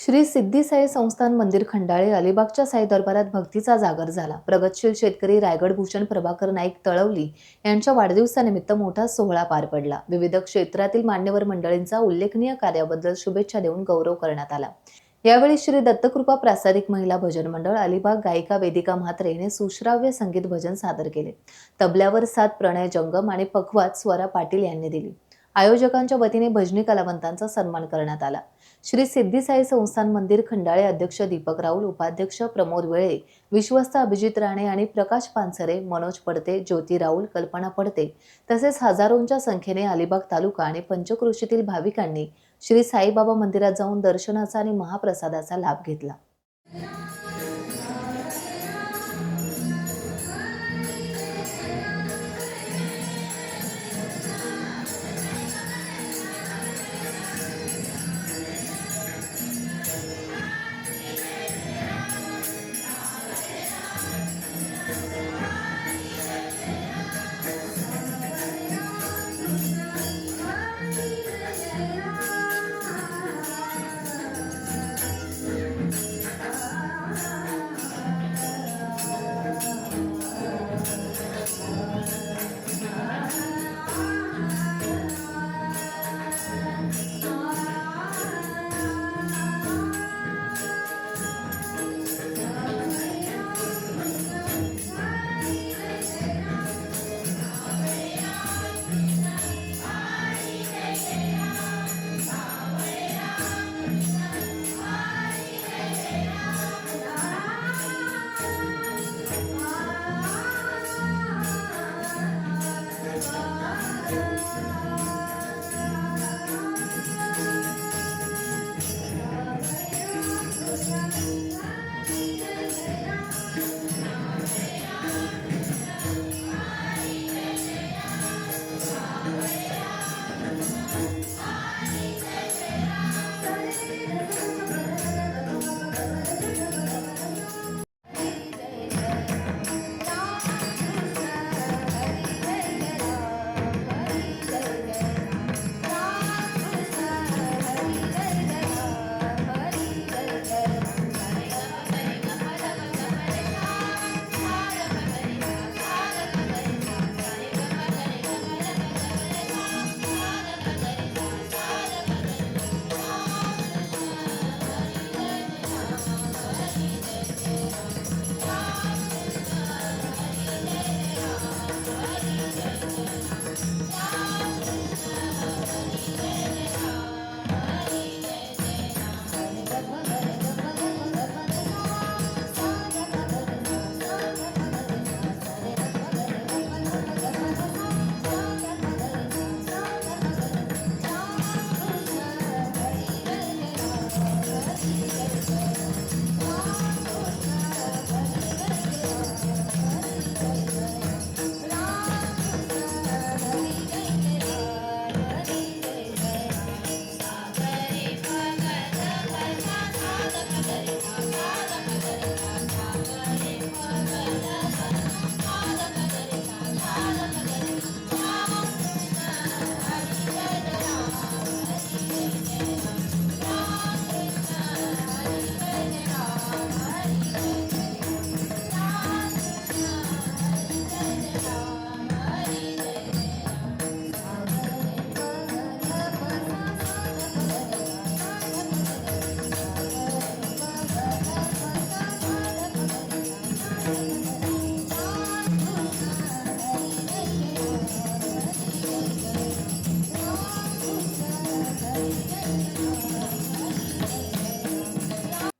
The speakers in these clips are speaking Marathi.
श्री सिद्धी साई संस्थान मंदिर खंडाळे अलिबागच्या साई दरबारात भक्तीचा जागर झाला। प्रगतशील शेतकरी रायगड भूषण प्रभाकर नाईक तळवली यांच्या वाढदिवसानिमित्त मोठा सोहळा पार पडला। विविध क्षेत्रातील मान्यवर मंडळींचा उल्लेखनीय कार्याबद्दल शुभेच्छा देऊन गौरव करण्यात आला। यावेळी श्री दत्तकृपा प्रासादिक महिला भजन मंडळ अलिबाग गायिका वेदिका म्हात्रे यांनी सुश्राव्य संगीत भजन सादर केले। तबल्यावर सात प्रणय जंगम आणि पखवाज स्वरा पाटील यांनी दिली। आयोजकांच्या वतीने भजनी कलावंतांचा सन्मान करण्यात आला। श्री सिद्धी साई संस्थान मंदिर खंडाळे अध्यक्ष दीपक राऊल, उपाध्यक्ष प्रमोद वेळे, विश्वस्त अभिजित राणे आणि प्रकाश पानसरे, मनोज पडते, ज्योती राऊल, कल्पना पडते तसेच हजारोंच्या संख्येने अलिबाग तालुका आणि पंचक्रोशीतील भाविकांनी श्री साईबाबा मंदिरात जाऊन दर्शनाचा आणि महाप्रसादाचा लाभ घेतला।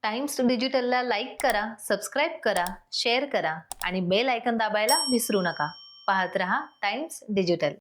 टाइम्स डिजिटलला लाईक करा, सबस्क्राईब करा, शेअर करा आणि बेल आयकॉन दाबायला विसरू नका। पाहत रहा टाइम्स डिजिटल।